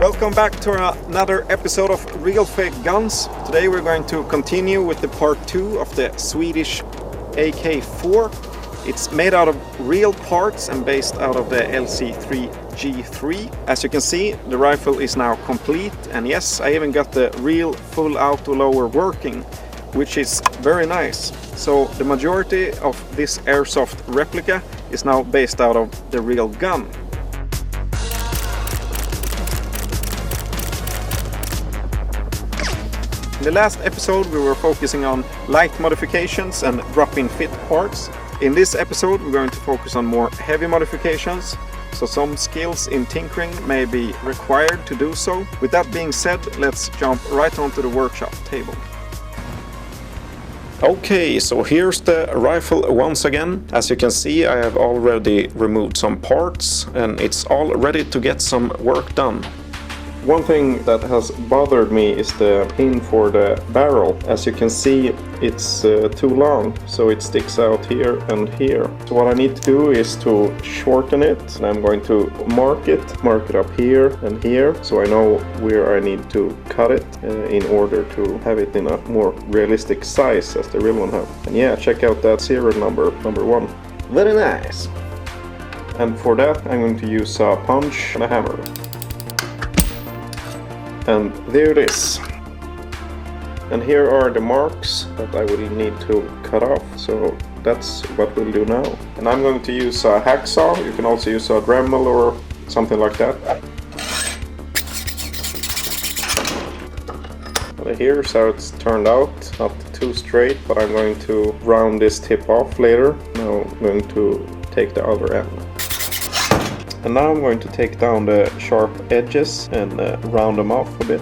Welcome back to another episode of Real Fake Guns. Today we're going to continue with the part 2 of the Swedish AK4. It's made out of real parts and based out of the LCT G3. As you can see, the rifle is now complete, and yes, I even got the real full auto lower working, which is very nice. So the majority of this airsoft replica is now based out of the real gun. In the last episode we were focusing on light modifications and drop-in fit parts. In this episode we're going to focus on more heavy modifications, so some skills in tinkering may be required to do so. With that being said, let's jump right onto the workshop table. Okay, so here's the rifle once again. As you can see, I have already removed some parts and it's all ready to get some work done. One thing that has bothered me is the pin for the barrel. As you can see, it's too long, so it sticks out here and here. So what I need to do is to shorten it, and I'm going to mark it up here and here, so I know where I need to cut it in order to have it in a more realistic size as the real one has. And yeah, check out that serial number 1. Very nice. And for that I'm going to use a punch and a hammer. And there it is. And here are the marks that I will need to cut off, so that's what we'll do now. And I'm going to use a hacksaw. You can also use a Dremel or something like that. And here's how it's turned out. Not too straight, but I'm going to round this tip off later. Now I'm going to take the other end. And now I'm going to take down the sharp edges and round them off a bit.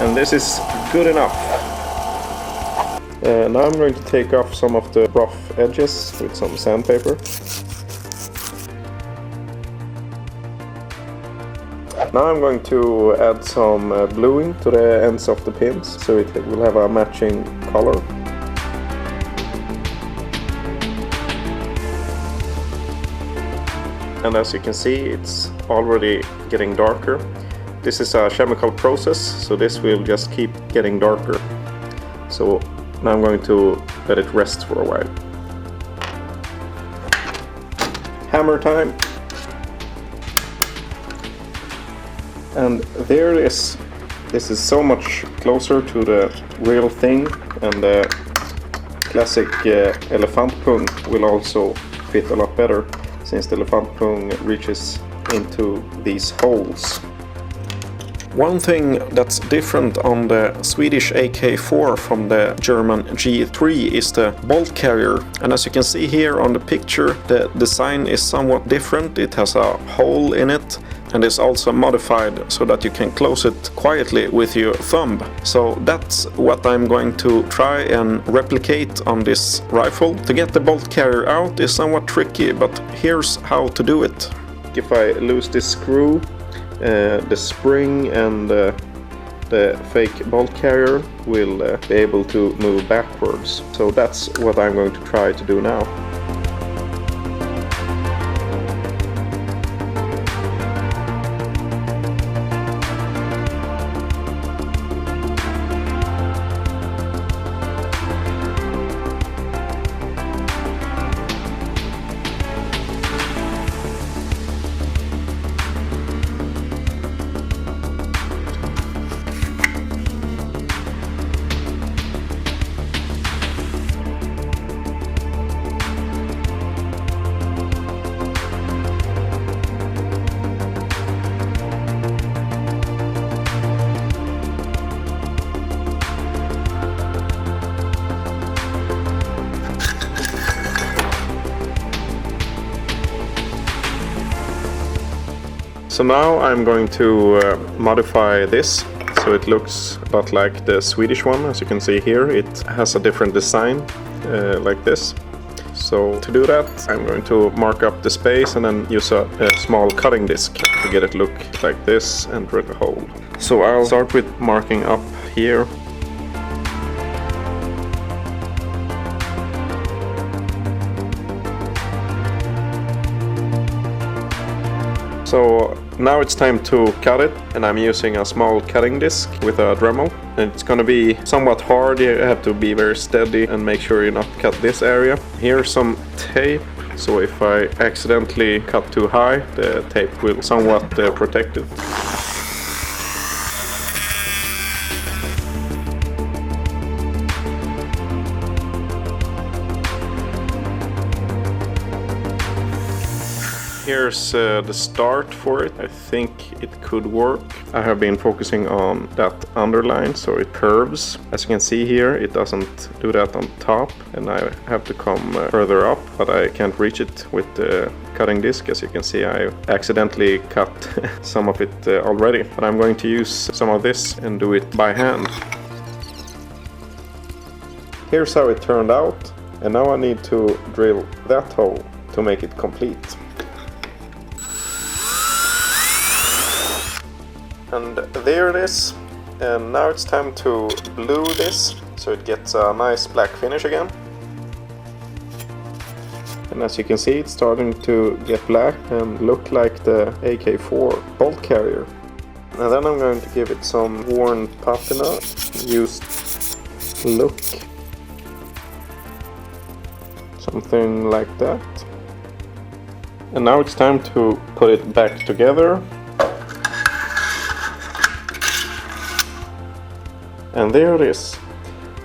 And this is good enough. Now I'm going to take off some of the rough edges with some sandpaper. Now I'm going to add some bluing to the ends of the pins, so it will have a matching color. And as you can see, it's already getting darker. This is a chemical process, so this will just keep getting darker. So now I'm going to let it rest for a while. Hammer time! And there it is. This is so much closer to the real thing, and the classic elefantpung will also fit a lot better, since the elefantpung reaches into these holes. One thing that's different on the Swedish AK4 from the German G3 is the bolt carrier. And as you can see here on the picture, the design is somewhat different. It has a hole in it, and is also modified so that you can close it quietly with your thumb. So that's what I'm going to try and replicate on this rifle. To get the bolt carrier out is somewhat tricky, but here's how to do it. If I lose this screw, the spring and the fake bolt carrier will be able to move backwards. So that's what I'm going to try to do now. So now I'm going to modify this so it looks a lot like the Swedish one. As you can see here, it has a different design like this. So to do that, I'm going to mark up the space and then use a small cutting disc to get it look like this and drill a hole. So I'll start with marking up here. So now it's time to cut it, and I'm using a small cutting disc with a Dremel. And it's gonna be somewhat hard. You have to be very steady and make sure you not cut this area. Here's some tape, so if I accidentally cut too high, the tape will somewhat protect it. Here's the start for it. I think it could work. I have been focusing on that underline so it curves. As you can see here, it doesn't do that on top, and I have to come further up, but I can't reach it with the cutting disc. As you can see, I accidentally cut some of it already, but I'm going to use some of this and do it by hand. Here's how it turned out, and now I need to drill that hole to make it complete. And there it is, and now it's time to blue this so it gets a nice black finish again. And as you can see, it's starting to get black and look like the AK4 bolt carrier. And then I'm going to give it some worn patina, used look, something like that. And now it's time to put it back together. And there it is.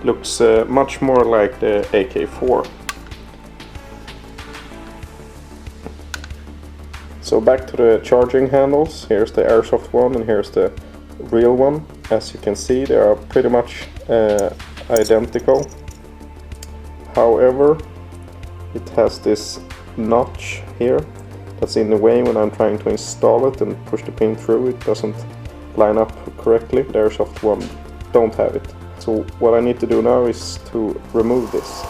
Looks much more like the AK4. So back to the charging handles. Here's the airsoft one and here's the real one. As you can see, they are pretty much identical. However, it has this notch here that's in the way when I'm trying to install it and push the pin through. It doesn't line up correctly. The airsoft one don't have it. So what I need to do now is to remove this.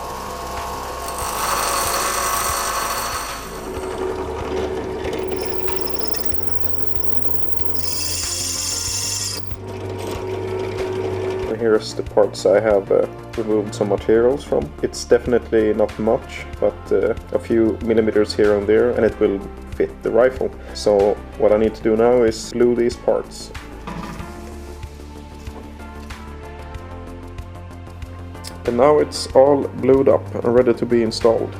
And here's the parts I have removed some materials from. It's definitely not much, but a few millimeters here and there, and it will fit the rifle. So what I need to do now is glue these parts. And now it's all glued up and ready to be installed.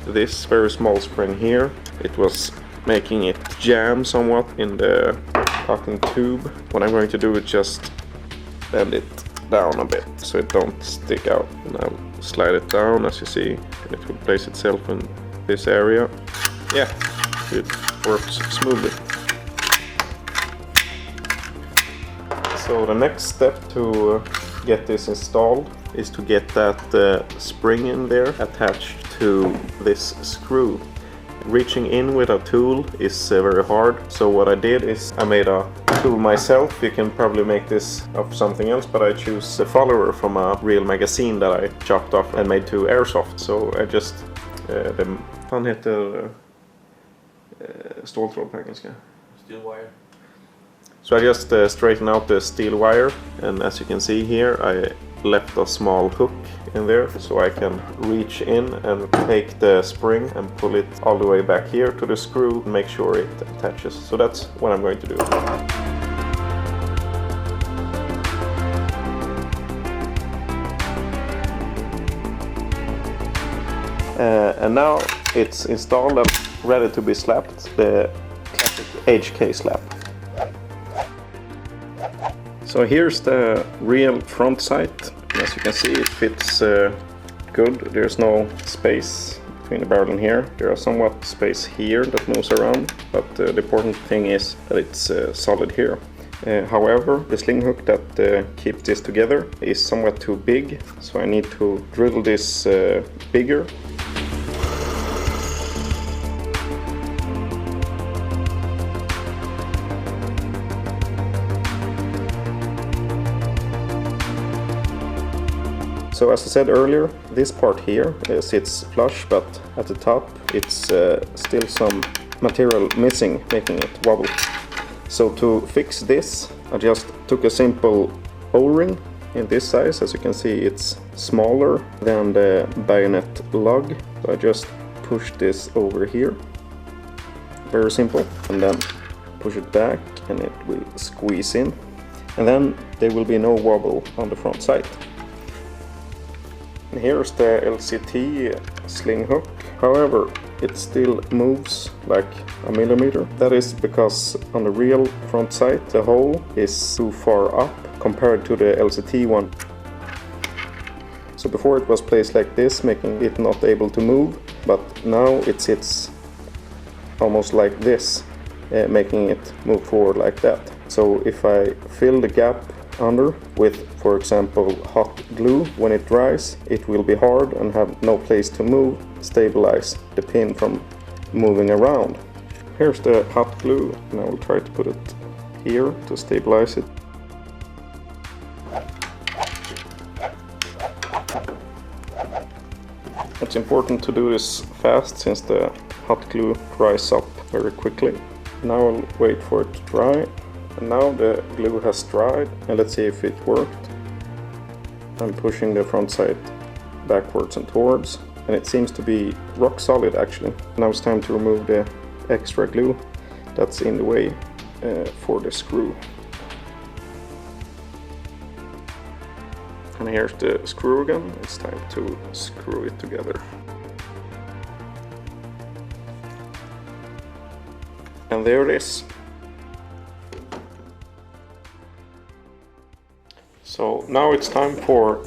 This very small spring here, it was making it jam somewhat in the cotton tube. What I'm going to do is just bend it down a bit so it don't stick out. And I'll slide it down, as you see, and it will place itself in this area. Yeah, it works smoothly. So the next step to get this installed is to get that spring in there attached to this screw. Reaching in with a tool is very hard, so what I did is I made a tool myself. You can probably make this of something else, but I choose a follower from a real magazine that I chopped off and made to airsoft. So I just han heter ståltråd på engelska. Steel wire. So I just straighten out the steel wire, and as you can see here, I left a small hook in there so I can reach in and take the spring and pull it all the way back here to the screw and make sure it attaches. So that's what I'm going to do. And now it's installed and ready to be slapped, the classic HK slap. So here's the real front sight. As you can see, it fits good. There's no space between the barrel and here. There is somewhat space here that moves around, but the important thing is that it's solid here. However, the sling hook that keeps this together is somewhat too big, so I need to drill this bigger. So as I said earlier, this part here sits flush, but at the top it's still some material missing, making it wobble. So to fix this, I just took a simple O-ring in this size. As you can see, it's smaller than the bayonet lug. So I just push this over here. Very simple. And then push it back and it will squeeze in. And then there will be no wobble on the front sight. And here's the LCT sling hook. However, it still moves like a millimeter. That is because on the real front sight the hole is too far up compared to the LCT one. So before it was placed like this, making it not able to move, but now it sits almost like this, making it move forward like that. So if I fill the gap under with, for example, hot glue, when it dries it will be hard and have no place to move, stabilize the pin from moving around. Here's the hot glue and I will try to put it here to stabilize it. It's important to do this fast since the hot glue dries up very quickly. Now I'll wait for it to dry. And now the glue has dried and let's see if it worked. I'm pushing the front sight backwards and towards and it seems to be rock solid actually. Now it's time to remove the extra glue that's in the way for the screw. And here's the screw again. It's time to screw it together. And there it is. So now it's time for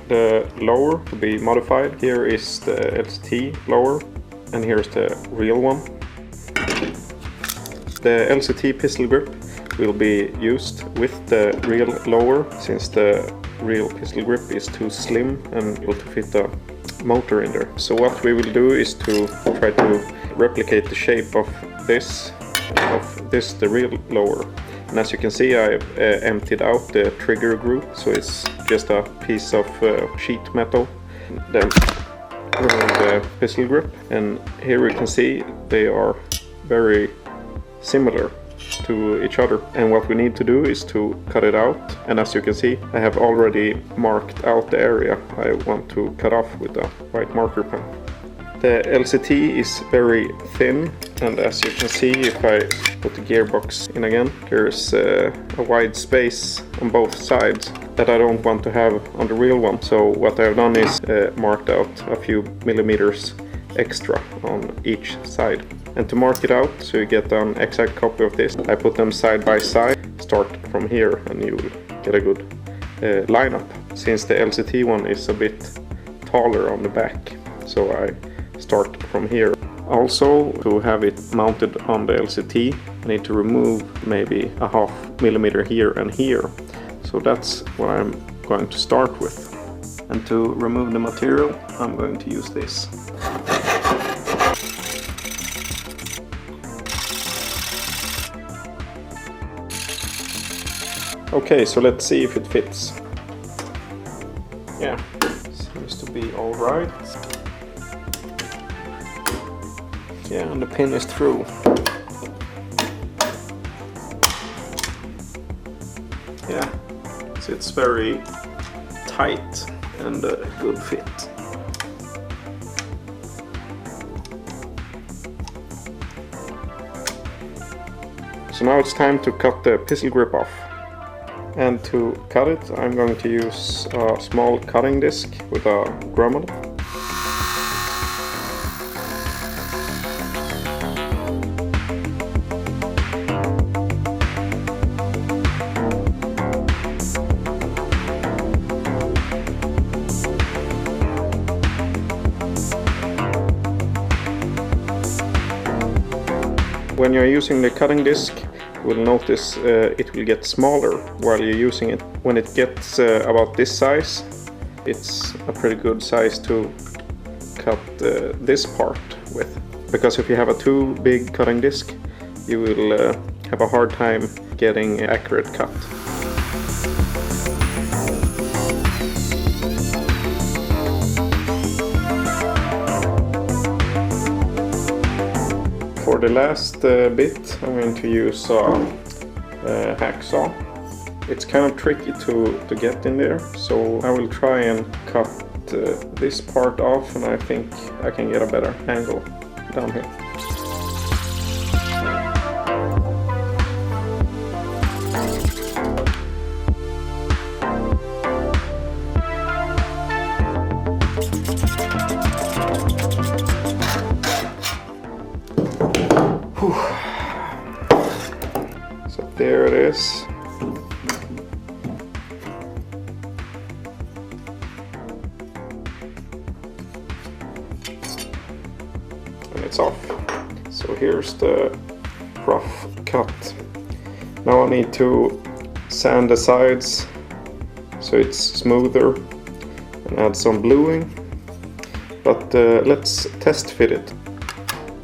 the lower to be modified. Here is the LCT lower and here's the real one. The LCT pistol grip will be used with the real lower since the real pistol grip is too slim and able to fit a motor in there. So what we will do is to try to replicate the shape of this, the real lower. And as you can see, I've emptied out the trigger groove, so it's just a piece of sheet metal. Then remove the pistol grip, and here we can see they are very similar to each other. And what we need to do is to cut it out. And as you can see, I have already marked out the area I want to cut off with a white marker pen. The LCT is very thin, and as you can see, if I put the gearbox in again, there's a wide space on both sides that I don't want to have on the real one. So what I've done is marked out a few millimeters extra on each side. And to mark it out, so you get an exact copy of this, I put them side by side. Start from here and you will get a good lineup. Since the LCT one is a bit taller on the back, so I start from here. Also, to have it mounted on the LCT, I need to remove maybe a half millimeter here and here. So that's what I'm going to start with. And to remove the material, I'm going to use this. Okay, so let's see if it fits. Yeah, seems to be all right. Yeah, and the pin is through. Yeah, so it's very tight and a good fit. So now it's time to cut the pistol grip off. And to cut it, I'm going to use a small cutting disc with a Dremel. When you're using the cutting disc, you will notice it will get smaller while you're using it. When it gets about this size, it's a pretty good size to cut this part with. Because if you have a too big cutting disc, you will have a hard time getting an accurate cut. For the last bit, I'm going to use a hacksaw. It's kind of tricky to get in there, so I will try and cut this part off, and I think I can get a better angle down here. So there it is. And it's off. So here's the rough cut. Now I need to sand the sides so it's smoother and add some bluing. But let's test fit it.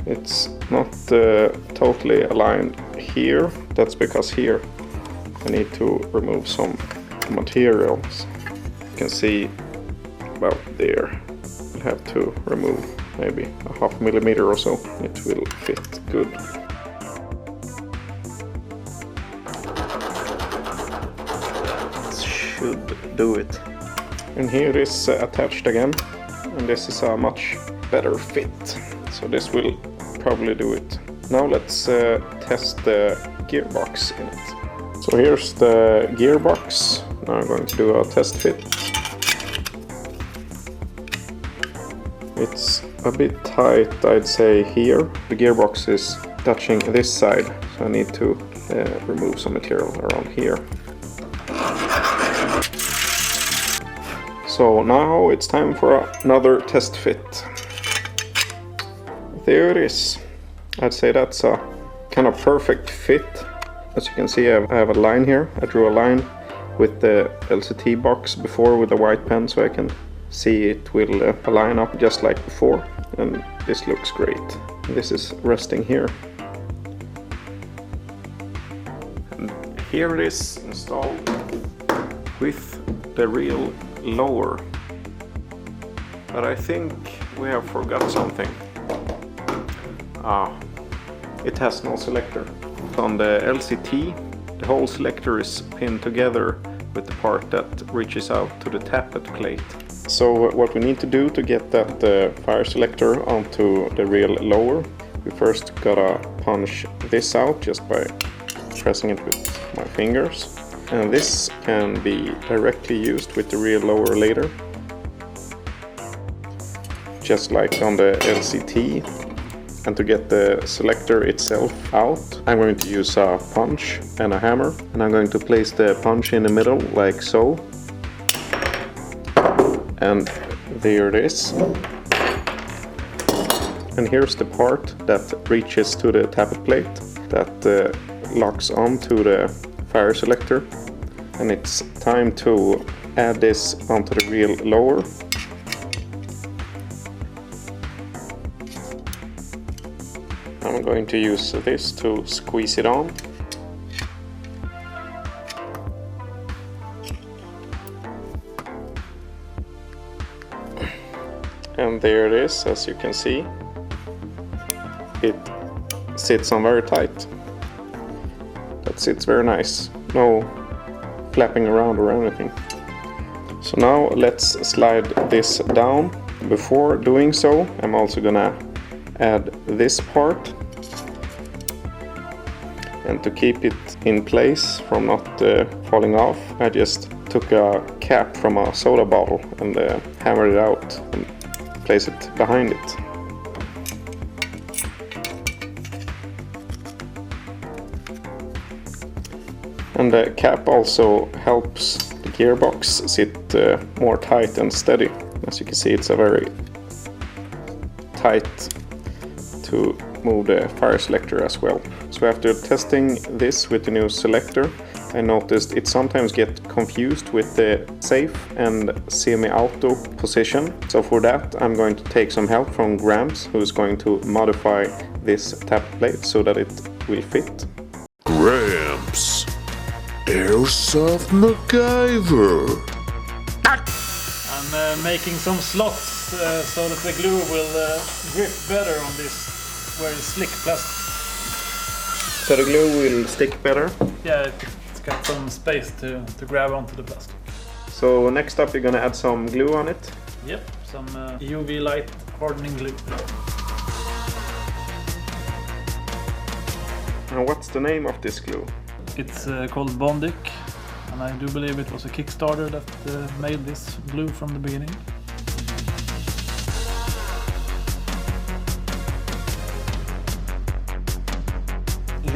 It's not totally aligned here. That's because here I need to remove some materials. You can see about there. I have to remove maybe a 0.5 millimeter or so. It will fit good. This should do it. And here it is attached again. And this is a much better fit. So this will probably do it. Now let's test the gearbox in it. So here's the gearbox. Now I'm going to do a test fit. It's a bit tight, I'd say, here. The gearbox is touching this side, so I need to remove some material around here. So now it's time for another test fit. There it is. I'd say that's a kind of perfect fit. As you can see, I have a line here. I drew a line with the LCT box before with the white pen, so I can see it will align up just like before. And this looks great. This is resting here. And here it is installed with the real lower. But I think we have forgot something. It has no selector. On the LCT, the whole selector is pinned together with the part that reaches out to the tappet plate. So what we need to do to get that fire selector onto the real lower, we first gotta punch this out just by pressing it with my fingers. And this can be directly used with the real lower later. Just like on the LCT. And to get the selector itself out, I'm going to use a punch and a hammer. And I'm going to place the punch in the middle, like so. And there it is. And here's the part that reaches to the tappet plate that locks onto the fire selector. And it's time to add this onto the real lower. I'm going to use this to squeeze it on. And there it is, as you can see. It sits on very tight. That sits very nice. No flapping around or anything. So now let's slide this down. Before doing so, I'm also gonna add this part. And to keep it in place from not falling off, I just took a cap from a soda bottle and hammered it out and place it behind it. And the cap also helps the gearbox sit more tight and steady. As you can see, it's a very tight to move the fire selector as well. So after testing this with the new selector, I noticed it sometimes gets confused with the safe and semi-auto position. So for that, I'm going to take some help from Gramps, who is going to modify this tap plate so that it will fit. Gramps, Airsoft MacGyver. I'm making some slots so that the glue will grip better on this very slick plastic. So the glue will stick better yeah, it's got some space to grab onto the plastic. So next up, you're gonna add some glue on it. Yep, some UV light hardening glue. And what's the name of this glue? It's called Bondic, and I do believe it was a Kickstarter that made this glue from the beginning.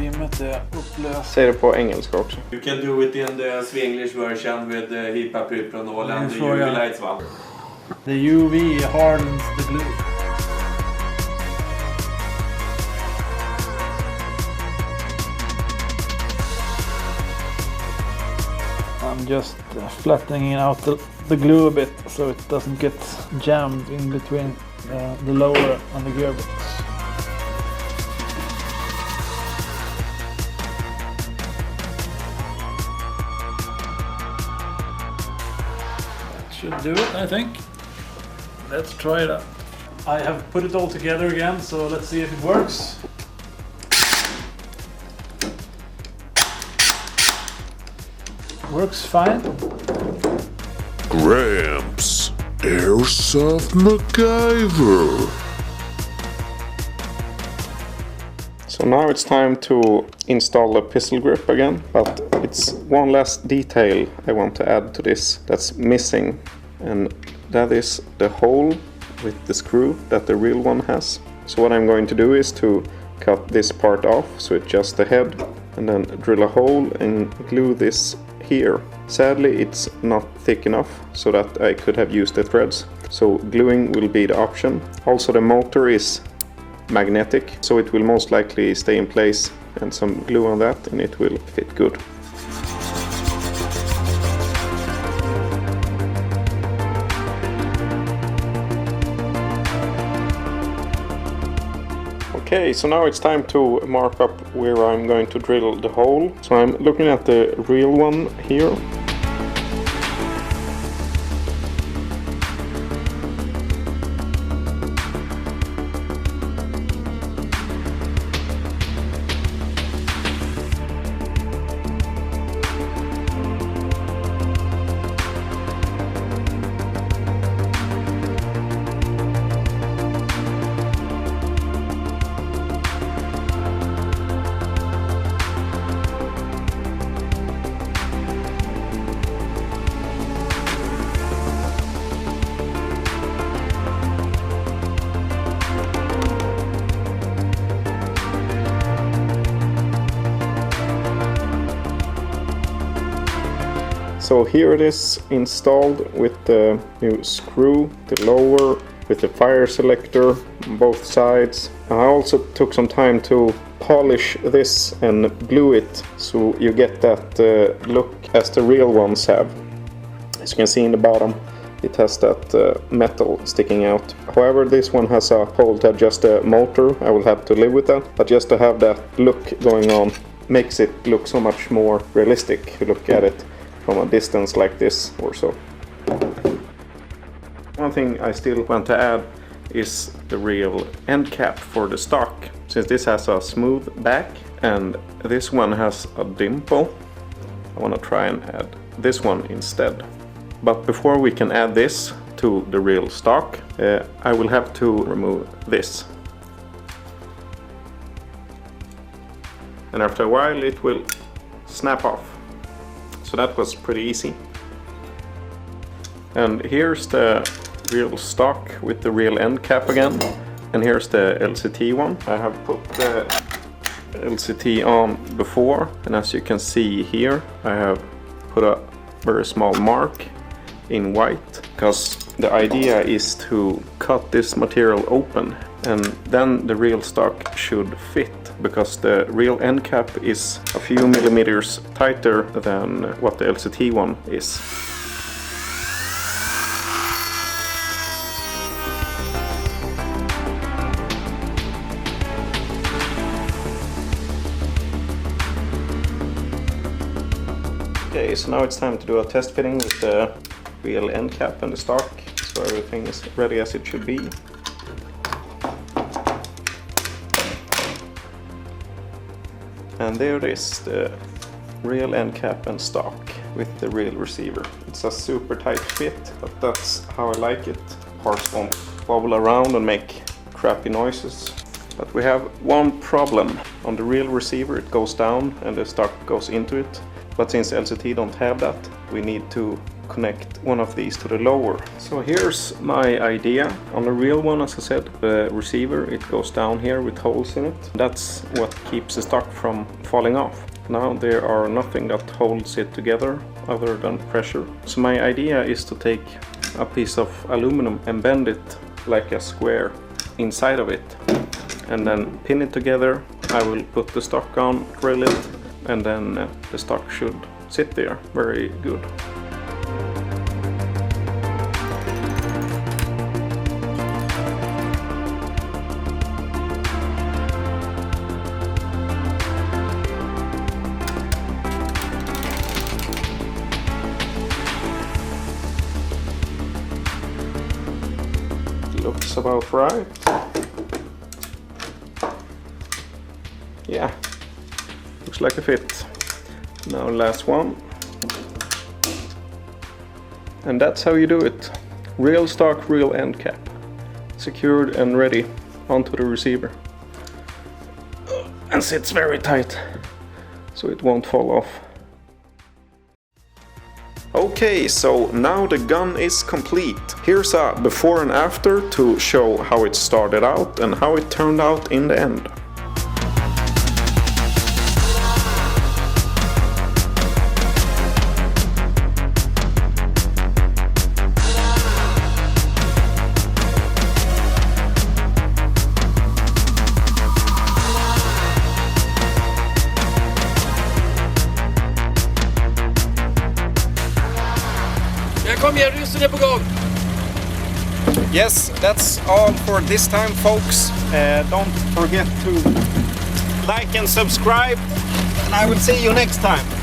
Limmet är upplöst. Säg det på engelska också. You can do it in the Swenglish version with the HIPAA Prypronol and the UV lights one. The UV hardens the glue. I'm just flattening out the glue a bit so it doesn't get jammed in between the lower and the gearbox. That should do it, I think. Let's try it out. I have put it all together again, so let's see if it works. Works fine. Gramps, Airsoft MacGyver. So now it's time to install the pistol grip again, but it's one last detail I want to add to this that's missing, and that is the hole with the screw that the real one has. So what I'm going to do is to cut this part off, so it's just the head, and then drill a hole and glue this here. Sadly, it's not thick enough so that I could have used the threads, so gluing will be the option. Also, the motor is magnetic, so it will most likely stay in place, and some glue on that and it will fit good. Okay, so now it's time to mark up where I'm going to drill the hole. So I'm looking at the real one here. So here it is installed with the new screw, the lower, with the fire selector on both sides. And I also took some time to polish this and glue it so you get that look as the real ones have. As you can see in the bottom, it has that metal sticking out. However, this one has a hole to adjust the motor. I will have to live with that, but just to have that look going on makes it look so much more realistic if you look at it from a distance like this or so. One thing I still want to add is the real end cap for the stock. Since this has a smooth back and this one has a dimple, I want to try and add this one instead. But before we can add this to the real stock, I will have to remove this. And after a while it will snap off. So that was pretty easy. And here's the real stock with the real end cap again. And here's the LCT one. I have put the LCT on before, and as you can see here, I have put a very small mark in white, because the idea is to cut this material open, and then the real stock should fit, because the real end cap is a few millimeters tighter than what the LCT one is. Okay, so now it's time to do a test fitting with the real end cap and the stock, so everything is ready as it should be. And there it is, the real end cap and stock with the real receiver. It's a super tight fit, but that's how I like it. Parts won't wobble around and make crappy noises. But we have one problem. On the real receiver it goes down and the stock goes into it. But since LCT don't have that, we need to connect one of these to the lower. So here's my idea. On the real one, as I said, the receiver, it goes down here with holes in it. That's what keeps the stock from falling off. Now there are nothing that holds it together other than pressure. So my idea is to take a piece of aluminum and bend it like a square inside of it and then pin it together. I will put the stock on, drill it, and then the stock should sit there very good. Looks about right. Yeah, looks like a fit. Now last one. And that's how you do it. Real stock, real end cap. Secured and ready onto the receiver. And sits very tight, so it won't fall off. Okay, so now the gun is complete. Here's a before and after to show how it started out and how it turned out in the end. Kom igen, ryssen är på gång! Yes, that's all for this time, folks. Don't forget to like and subscribe, and I will see you next time.